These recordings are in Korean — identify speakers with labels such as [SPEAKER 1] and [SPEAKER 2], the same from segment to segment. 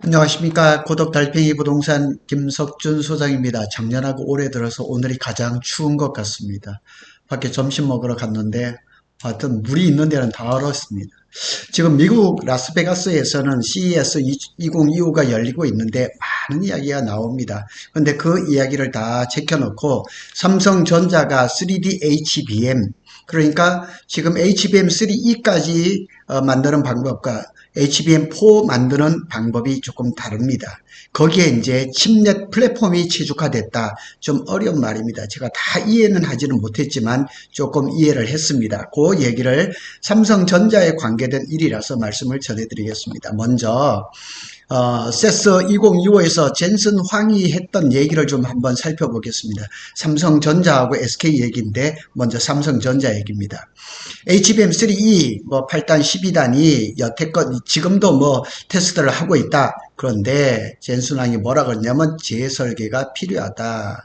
[SPEAKER 1] 안녕하십니까. 고독 달팽이 부동산 김석준 소장입니다. 작년하고 올해 들어서 오늘이 가장 추운 것 같습니다. 밖에 점심 먹으러 갔는데 하여튼 물이 있는 데는 다 얼었습니다. 지금 미국 라스베가스에서는 CES 2025가 열리고 있는데 많은 이야기가 나옵니다. 근데 그 이야기를 다 제껴놓고 삼성전자가 3D HBM, 그러니까 지금 HBM3E까지 만드는 방법과 HBM4 만드는 방법이 조금 다릅니다. 거기에 이제 칩넷 플랫폼이 최적화됐다. 좀 어려운 말입니다. 제가 다 이해는 하지는 못했지만 조금 이해를 했습니다. 그 얘기를 삼성전자에 관계된 일이라서 말씀을 전해드리겠습니다. 먼저 세스 2025에서 젠슨 황이 했던 얘기를 좀 한번 살펴보겠습니다. 삼성전자하고 SK 얘기인데 먼저 삼성전자 얘기입니다. HBM3E 8단 12단이 여태껏 지금도 테스트를 하고 있다. 그런데 젠슨 황이 뭐라 그러냐면 재설계가 필요하다.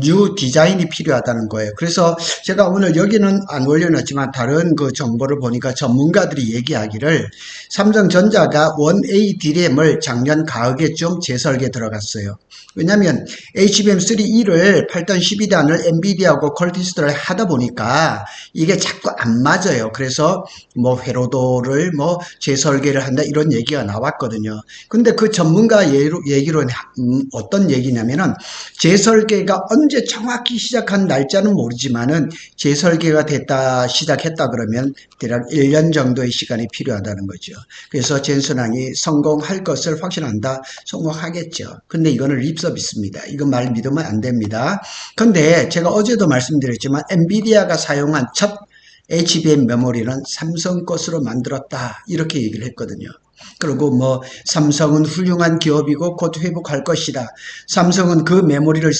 [SPEAKER 1] 뉴 디자인이 필요하다는 거예요. 그래서 제가 오늘 여기는 안 올려놨지만 다른 그 정보를 보니까 전문가들이 얘기하기를 삼성전자가 1A DRAM을 작년 가을에쯤 재설계 들어갔어요. 왜냐하면 HBM3E를 8단 12단을 엔비디아하고 퀄티스트를 하다 보니까 이게 자꾸 안 맞아요. 그래서 회로도를 재설계를 한다 이런 얘기가 나왔거든요. 근데 그 전문가 얘기로는 어떤 얘기냐면은 재설계가 언제 정확히 시작한 날짜는 모르지만은 재설계가 시작했다 그러면 대략 1년 정도의 시간이 필요하다는 거죠. 그래서 젠슨왕이 성공할 것을 확신한다. 성공하겠죠. 근데 이거는 립서비스입니다. 이거 말 믿으면 안 됩니다. 근데 제가 어제도 말씀드렸지만 엔비디아가 사용한 첫 HBM 메모리는 삼성 것으로 만들었다. 이렇게 얘기를 했거든요. 그리고 삼성은 훌륭한 기업이고 곧 회복할 것이다. 삼성은 그 메모리를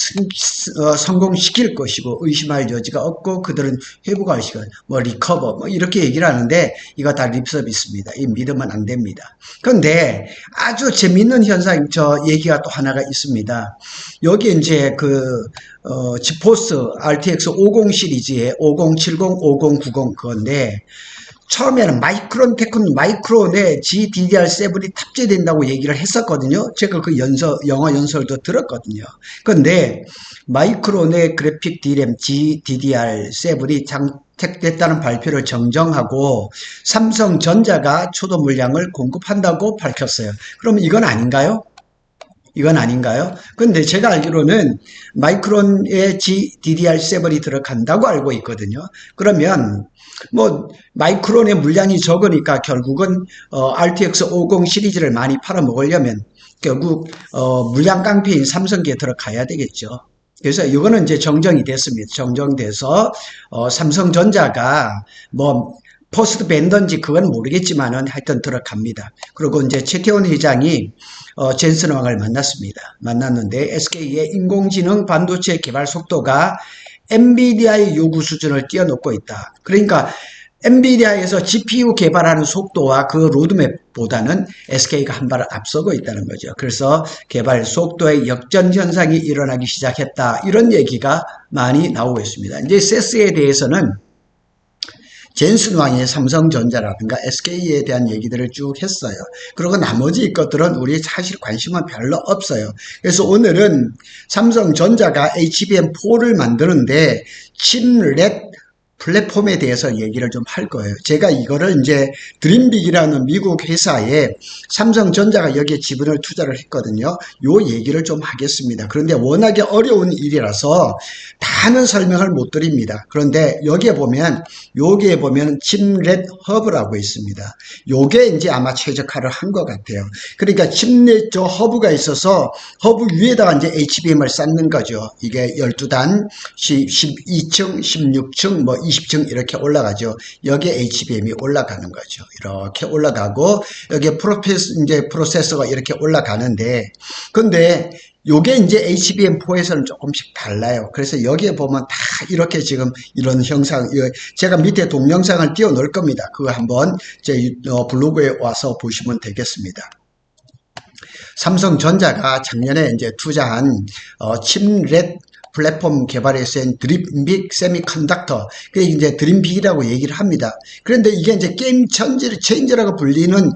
[SPEAKER 1] 성공시킬 것이고 의심할 여지가 없고 그들은 회복할 시간, 리커버 이렇게 얘기를 하는데 이거 다 립서비스입니다. 이 믿으면 안 됩니다. 그런데 아주 재밌는 현상, 얘기가 또 하나가 있습니다. 여기 이제 지포스 RTX 50 시리즈의 5070, 5090 그건데 처음에는 마이크론에 GDDR7이 탑재된다고 얘기를 했었거든요. 제가 그 영어 연설도 들었거든요. 그런데 마이크론의 그래픽 D램 GDDR7이 장착됐다는 발표를 정정하고 삼성전자가 초도 물량을 공급한다고 밝혔어요. 그럼 이건 아닌가요? 이건 아닌가요? 근데 제가 알기로는 마이크론에 GDDR7이 들어간다고 알고 있거든요. 그러면 마이크론의 물량이 적으니까 결국은 RTX 50 시리즈를 많이 팔아먹으려면 결국 물량 깡패인 삼성기에 들어가야 되겠죠. 그래서 이거는 이제 정정이 됐습니다. 정정돼서 삼성전자가 포스트 밴더인지 그건 모르겠지만은 하여튼 들어갑니다. 그리고 이제 최태원 회장이 젠슨 왕을 만났는데 SK의 인공지능 반도체 개발 속도가 엔비디아의 요구 수준을 뛰어넘고 있다. 그러니까 엔비디아에서 GPU 개발하는 속도와 그 로드맵보다는 SK가 한 발을 앞서고 있다는 거죠. 그래서 개발 속도의 역전 현상이 일어나기 시작했다. 이런 얘기가 많이 나오고 있습니다. 이제 세스에 대해서는 젠슨 왕의 삼성전자라든가 SK에 대한 얘기들을 쭉 했어요. 그리고 나머지 것들은 우리 사실 관심은 별로 없어요. 그래서 오늘은 삼성전자가 HBM4를 만드는데 칩렛 플랫폼에 대해서 얘기를 좀 할 거예요. 제가 이거를 이제 드림빅이라는 미국 회사에 삼성전자가 여기에 지분을 투자를 했거든요. 요 얘기를 좀 하겠습니다. 그런데 워낙에 어려운 일이라서 다는 설명을 못 드립니다. 그런데 여기에 보면 칩렛 허브라고 있습니다. 요게 이제 아마 최적화를 한 것 같아요. 그러니까 칩렛 허브가 있어서 허브 위에다가 이제 HBM을 쌓는 거죠. 이게 12단, 12층, 16층, 20층 이렇게 올라가죠. 여기에 HBM이 올라가는 거죠. 이렇게 올라가고 여기에 프로세서가 이렇게 올라가는데 근데 요게 이제 HBM4에서는 조금씩 달라요. 그래서 여기에 보면 다 이렇게 지금 이런 형상, 제가 밑에 동영상을 띄워 놓을 겁니다. 그거 한번 제 블로그에 와서 보시면 되겠습니다. 삼성전자가 작년에 이제 투자한 칩렛 플랫폼 개발에 쓰인 드림빅 세미컨덕터, 그게 이제 드림빅이라고 얘기를 합니다. 그런데 이게 이제 게임 체인저라고 불리는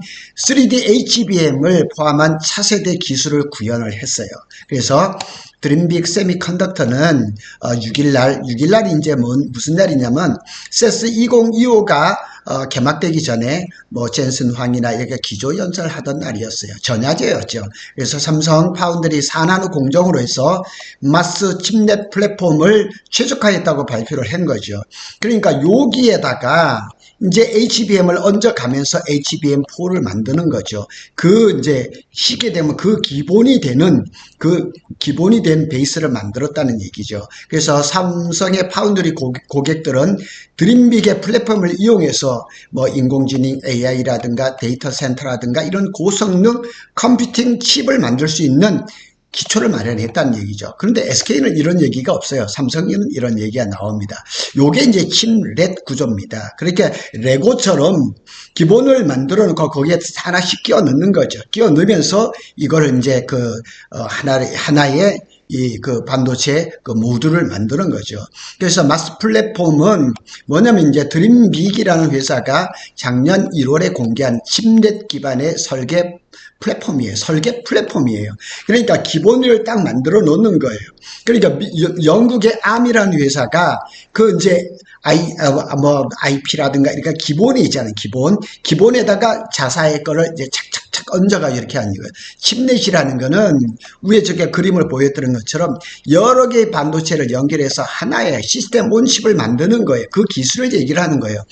[SPEAKER 1] 3D HBM을 포함한 차세대 기술을 구현을 했어요. 그래서 드림빅 세미컨덕터는 6일날이 이제 무슨 날이냐면 CES 2025가 개막되기 전에 뭐 젠슨 황이나 이렇게 기조연설 하던 날이었어요. 전야제였죠. 그래서 삼성 파운드리 4나노 공정으로 해서 마스 칩넷 플랫폼을 최적화했다고 발표를 한 거죠. 그러니까 여기에다가 이제 HBM을 얹어가면서 HBM4를 만드는 거죠. 그 이제 시게 되면 그 기본이 된 베이스를 만들었다는 얘기죠. 그래서 삼성의 파운드리 고객들은 드림빅의 플랫폼을 이용해서 뭐 인공지능 AI라든가 데이터 센터라든가 이런 고성능 컴퓨팅 칩을 만들 수 있는 기초를 마련했다는 얘기죠. 그런데 SK는 이런 얘기가 없어요. 삼성에는 이런 얘기가 나옵니다. 요게 이제 칩렛 구조입니다. 그렇게 레고처럼 기본을 만들어 놓고 거기에 하나씩 끼워 넣는 거죠. 끼워 넣으면서 이걸 이제 하나의 그 반도체 그 모듈을 만드는 거죠. 그래서 마스 플랫폼은 뭐냐면 이제 드림빅이라는 회사가 작년 1월에 공개한 칩넷 기반의 설계 플랫폼이에요. 그러니까 기본을 딱 만들어 놓는 거예요. 그러니까 영국의 암이라는 회사가 그 이제 IP라든가 그러니까 기본이 있잖아요. 기본에다가 자사의 거를 이제 착착착 얹어가 이렇게 하는 거예요. 칩넷이라는 거는 위에 저게 그림을 보여드린 것처럼 여러 개의 반도체를 연결해서 하나의 시스템 온칩을 만드는 거예요. 그 기술을 얘기를 하는 거예요.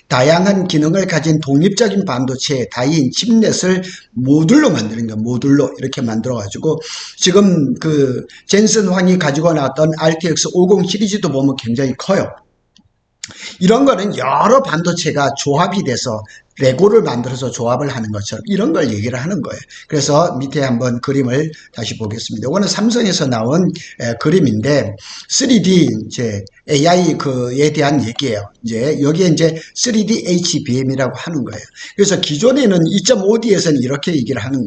[SPEAKER 1] 다양한 기능을 가진 독립적인 반도체 다인 칩넷을 모듈로 만드는 거예요. 모듈로 이렇게 만들어가지고 지금 그 젠슨 황이 가지고 나왔던 RTX 50 시리즈도 보면 굉장히 커요. 이런 거는 여러 반도체가 조합이 돼서 레고를 만들어서 조합을 하는 것처럼 이런 걸 얘기를 하는 거예요. 그래서 밑에 한번 그림을 다시 보겠습니다. 이거는 삼성에서 나온 그림인데 3D 이제 AI 그에 대한 얘기예요. 이제 여기에 이제 3D HBM이라고 하는 거예요. 그래서 기존에는 2.5D에서는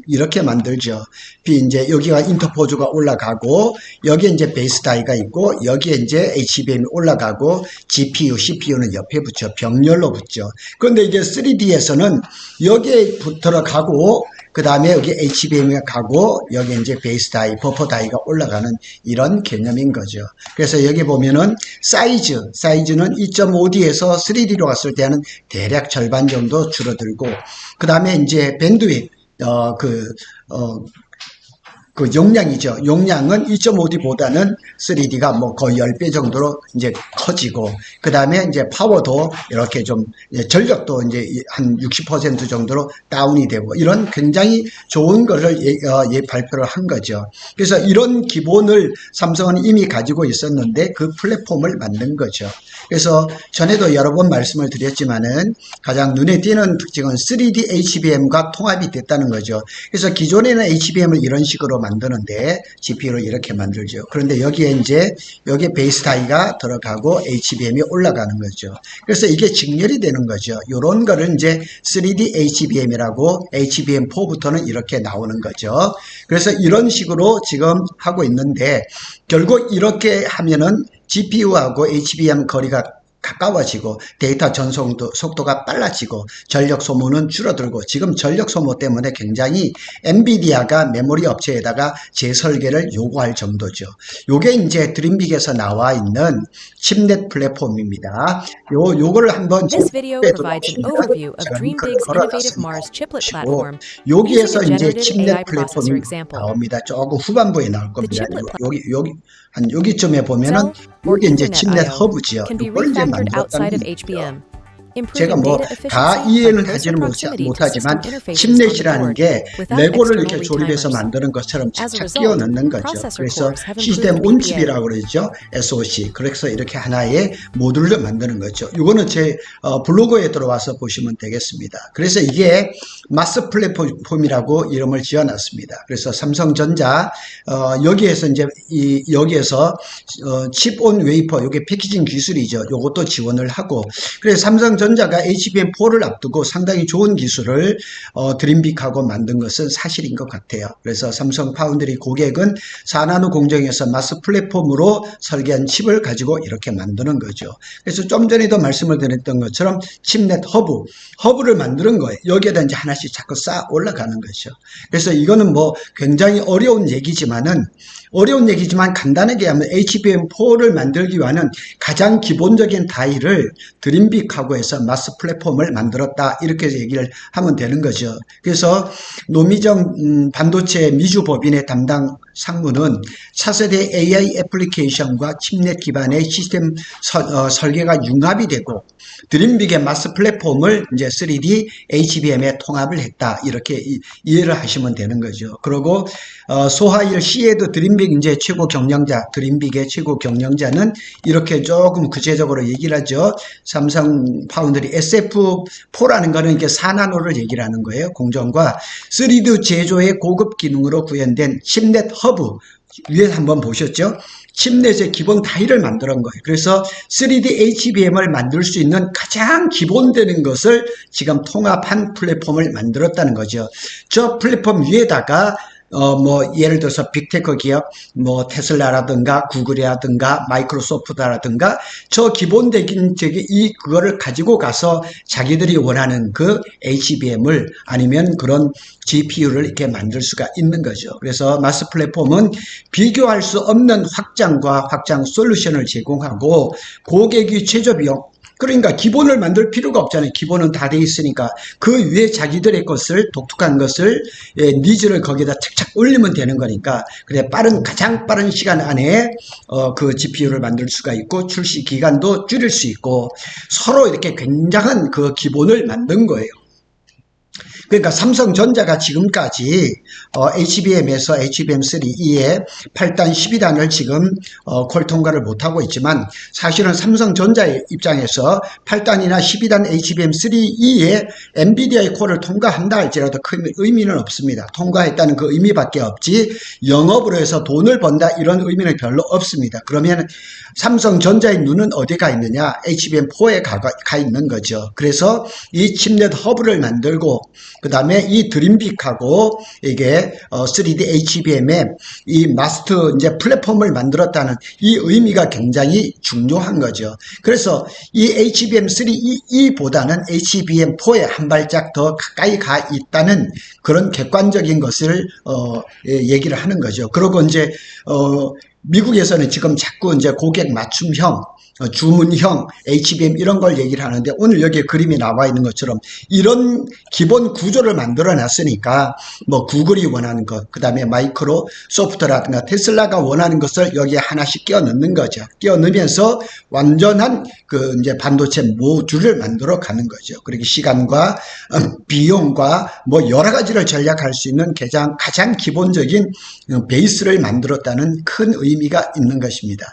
[SPEAKER 1] 이렇게 만들죠. 이제 여기가 인터포즈가 올라가고 여기에 이제 베이스 다이가 있고 여기에 이제 HBM이 올라가고 GPU, CPU는 옆에 붙여 병렬로 붙죠. 그런데 이게 3D에서는 여기에 들어가고 그 다음에 여기 HBM이 가고 여기 이제 베이스 다이, 버퍼 다이가 올라가는 이런 개념인 거죠. 그래서 여기 보면은 사이즈는 2.5D에서 3D로 갔을 때는 대략 절반 정도 줄어들고 그 다음에 이제 밴드위드 그 용량이죠. 용량은 2.5D보다는 3D가 뭐 거의 10배 정도로 이제 커지고, 그 다음에 이제 파워도 이렇게 좀, 전력도 이제 한 60% 정도로 다운이 되고, 이런 굉장히 좋은 것을 발표를 한 거죠. 그래서 이런 기본을 삼성은 이미 가지고 있었는데 그 플랫폼을 만든 거죠. 그래서 전에도 여러 번 말씀을 드렸지만은 가장 눈에 띄는 특징은 3D HBM과 통합이 됐다는 거죠. 그래서 기존에는 HBM을 이런 식으로 만드는데 GPU를 이렇게 만들죠. 그런데 여기에 이제 여기 베이스 다이가 들어가고 HBM이 올라가는 거죠. 그래서 이게 직렬이 되는 거죠. 이런 거를 이제 3D HBM이라고 HBM4부터는 이렇게 나오는 거죠. 그래서 이런 식으로 지금 하고 있는데 결국 이렇게 하면은 GPU하고 HBM 거리가 가까워지고 데이터 전송 속도가 빨라지고 전력 소모는 줄어들고, 지금 전력 소모 때문에 굉장히 엔비디아가 메모리 업체에다가 재설계를 요구할 정도죠. 요게 이제 드림빅에서 나와 있는 칩넷 플랫폼입니다. 요거를 한번
[SPEAKER 2] This video provides an overview of Dreambig's innovative Mars chiplet platform
[SPEAKER 1] 여기에서
[SPEAKER 2] using a
[SPEAKER 1] 이제
[SPEAKER 2] generative
[SPEAKER 1] 칩넷
[SPEAKER 2] AI processor
[SPEAKER 1] 플랫폼이
[SPEAKER 2] example.
[SPEAKER 1] 나옵니다. 조금 후반부에 나올 겁니다. 여기쯤에 보면은
[SPEAKER 2] Cell or
[SPEAKER 1] 이게 이제
[SPEAKER 2] Ethernet
[SPEAKER 1] 칩넷
[SPEAKER 2] I/O
[SPEAKER 1] 허브지요.
[SPEAKER 2] can be
[SPEAKER 1] 이걸 이제
[SPEAKER 2] refactored outside
[SPEAKER 1] 만들었다는
[SPEAKER 2] of
[SPEAKER 1] 얘기죠.
[SPEAKER 2] HBM,
[SPEAKER 1] 제가
[SPEAKER 2] improving
[SPEAKER 1] 뭐
[SPEAKER 2] data
[SPEAKER 1] 다
[SPEAKER 2] efficiency
[SPEAKER 1] 이해는
[SPEAKER 2] by closer
[SPEAKER 1] 하지는
[SPEAKER 2] proximity to
[SPEAKER 1] 못하지만
[SPEAKER 2] system interfaces on the
[SPEAKER 1] 칩넷이라는
[SPEAKER 2] board
[SPEAKER 1] 게
[SPEAKER 2] without
[SPEAKER 1] 레고를
[SPEAKER 2] external
[SPEAKER 1] 이렇게 조립해서
[SPEAKER 2] retimers.
[SPEAKER 1] 만드는 것처럼
[SPEAKER 2] As a
[SPEAKER 1] 착착 끼워
[SPEAKER 2] result,
[SPEAKER 1] 넣는 거죠.
[SPEAKER 2] processor
[SPEAKER 1] 그래서
[SPEAKER 2] cores have
[SPEAKER 1] 시스템
[SPEAKER 2] improved
[SPEAKER 1] 온칩이라고
[SPEAKER 2] PPA.
[SPEAKER 1] 그러죠. SoC. 그래서 이렇게 하나의 모듈로 만드는 거죠. 이거는 제 블로그에 들어와서 보시면 되겠습니다. 그래서 이게 마스 플랫폼이라고 이름을 지어놨습니다. 그래서 삼성전자 여기에서 이제 칩 온 웨이퍼, 이게 패키징 기술이죠. 요것도 지원을 하고, 그래서 삼성전자 삼성전자가 HBM4를 앞두고 상당히 좋은 기술을 드림빅하고 만든 것은 사실인 것 같아요. 그래서 삼성 파운드리 고객은 4나노 공정에서 마스 플랫폼으로 설계한 칩을 가지고 이렇게 만드는 거죠. 그래서 좀 전에도 말씀을 드렸던 것처럼 칩넷 허브를 만드는 거예요. 여기에다 이제 하나씩 자꾸 쌓아 올라가는 거죠. 그래서 이거는 뭐 굉장히 어려운 얘기지만 간단하게 하면 HBM4를 만들기 위한 가장 기본적인 다이를 드림빅하고 해서 마스 플랫폼을 만들었다, 이렇게 얘기를 하면 되는 거죠. 그래서 노미정 반도체 미주법인의 담당 상무는 차세대 AI 애플리케이션과 칩넷 기반의 시스템 설계가 융합이 되고 드림빅의 마스 플랫폼을 이제 3D HBM에 통합을 했다, 이렇게 이해를 하시면 되는 거죠. 그리고 소하일 C에도 드림빅 이제 최고 경영자, 드림빅의 최고 경영자는 이렇게 조금 구체적으로 얘기를 하죠. 삼성 파운드리 SF4라는 거는 이게 4나노를 얘기를 하는 거예요. 공정과 3D 제조의 고급 기능으로 구현된 칩넷 허브, 위에 한번 보셨죠? 칩넷의 기본 다이를 만드는 거예요. 그래서 3D HBM을 만들 수 있는 가장 기본되는 것을 지금 통합한 플랫폼을 만들었다는 거죠. 저 플랫폼 위에다가 뭐 예를 들어서 빅테크 기업 뭐 테슬라라든가 구글이라든가 마이크로소프트라든가 저 기본적인 그거를 가지고 가서 자기들이 원하는 그 HBM을 아니면 그런 GPU를 이렇게 만들 수가 있는 거죠. 그래서 마스 플랫폼은 비교할 수 없는 확장과 확장 솔루션을 제공하고 고객이 최저 비용, 그러니까 기본을 만들 필요가 없잖아요. 기본은 다 돼 있으니까 그 위에 자기들의 것을, 독특한 것을, 니즈를 거기다 착착 올리면 되는 거니까, 그래 가장 빠른 시간 안에 그 GPU를 만들 수가 있고 출시 기간도 줄일 수 있고 서로 이렇게 굉장한 그 기본을 만든 거예요. 그러니까 삼성전자가 지금까지 HBM에서 HBM3E의 8단, 12단을 지금 콜 통과를 못하고 있지만 사실은 삼성전자의 입장에서 8단이나 12단 HBM3E의 엔비디아의 콜을 통과한다 할지라도 큰 의미는 없습니다. 통과했다는 그 의미밖에 없지 영업으로 해서 돈을 번다 이런 의미는 별로 없습니다. 그러면 삼성전자의 눈은 어디 가 있느냐? HBM4에 가 있는 거죠. 그래서 이 칩넷 허브를 만들고 그 다음에 이 드림빅하고 이게 3D HBM의 이 마스터 이제 플랫폼을 만들었다는 이 의미가 굉장히 중요한 거죠. 그래서 이 HBM3E보다는 HBM4에 한 발짝 더 가까이 가 있다는 그런 객관적인 것을 얘기를 하는 거죠. 그리고 이제 미국에서는 지금 자꾸 이제 고객 맞춤형, 주문형 HBM 이런 걸 얘기를 하는데 오늘 여기에 그림이 나와 있는 것처럼 이런 기본 구조를 만들어 놨으니까 뭐 구글이 원하는 것, 그 다음에 마이크로소프트라든가 테슬라가 원하는 것을 여기에 하나씩 끼워 넣는 거죠. 끼워 넣으면서 완전한 그 이제 반도체 모듈을 만들어 가는 거죠. 그리고 시간과 비용과 뭐 여러 가지를 전략할 수 있는 가장 기본적인 베이스를 만들었다는 큰 의미가 있는 것입니다.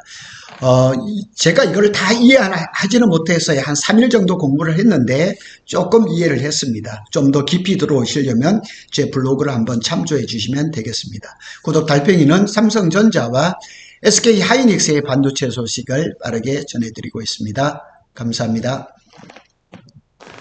[SPEAKER 1] 제가 이걸 다 이해하지는 못해서 한 3일 정도 공부를 했는데 조금 이해를 했습니다. 좀 더 깊이 들어오시려면 제 블로그를 한번 참조해 주시면 되겠습니다. 구독 달팽이는 삼성전자와 SK 하이닉스의 반도체 소식을 빠르게 전해드리고 있습니다. 감사합니다.